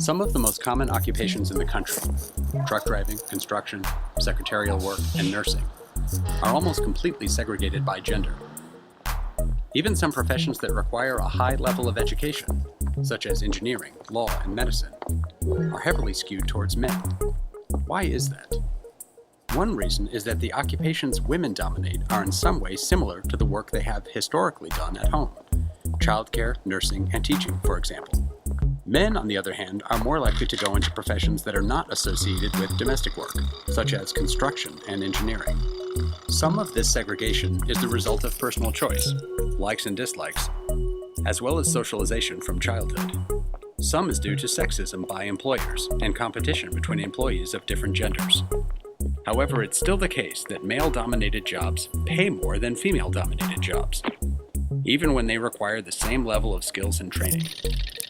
Some of the most common occupations in the country, truck driving, construction, secretarial work, and nursing, are almost completely segregated by gender. Even some professions that require a high level of education, such as engineering, law, and medicine, are heavily skewed towards men. Why is that? One reason is that the occupations women dominate are in some way similar to the work they have historically done at home: childcare, nursing, and teaching, for example. Men, on the other hand, are more likely to go into professions that are not associated with domestic work, such as construction and engineering. Some of this segregation is the result of personal choice, likes and dislikes, as well as socialization from childhood. Some is due to sexism by employers and competition between employees of different genders. However, it's still the case that male-dominated jobs pay more than female-dominated jobs, even when they require the same level of skills and training.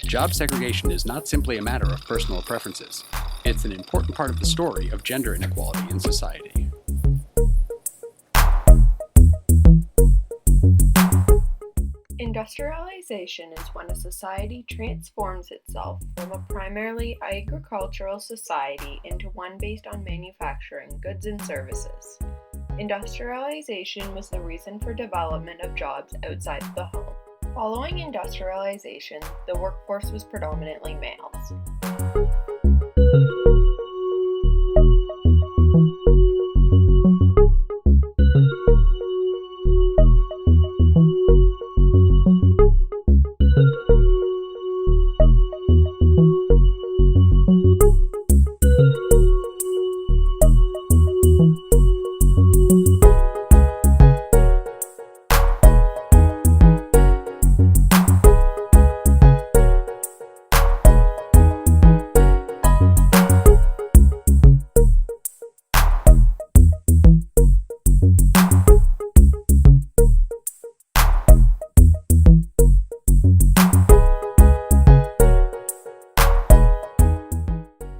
Job segregation is not simply a matter of personal preferences. It's an important part of the story of gender inequality in society. Industrialization is when a society transforms itself from a primarily agricultural society into one based on manufacturing goods and services. Industrialization was the reason for development of jobs outside of the home. Following industrialization, the workforce was predominantly males.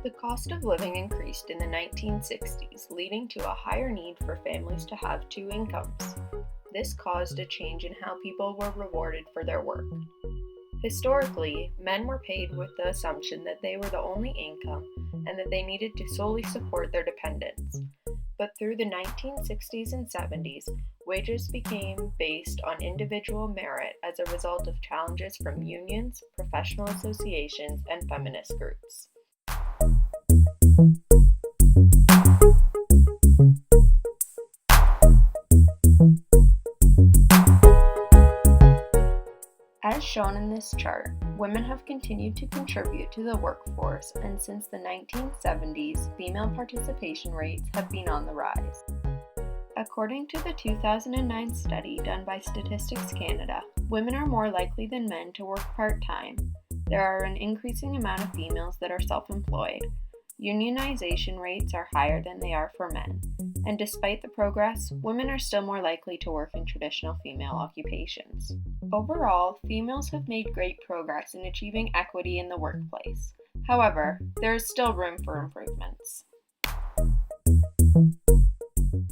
The cost of living increased in the 1960s, leading to a higher need for families to have two incomes. This caused a change in how people were rewarded for their work. Historically, men were paid with the assumption that they were the only income and that they needed to solely support their dependents. But through the 1960s and 70s, wages became based on individual merit as a result of challenges from unions, professional associations, and feminist groups. As shown in this chart, women have continued to contribute to the workforce, and since the 1970s, female participation rates have been on the rise. According to the 2009 study done by Statistics Canada, women are more likely than men to work part-time. There are an increasing amount of females that are self-employed. Unionization rates are higher than they are for men, and despite the progress, women are still more likely to work in traditional female occupations. Overall, females have made great progress in achieving equity in the workplace. However, there is still room for improvements.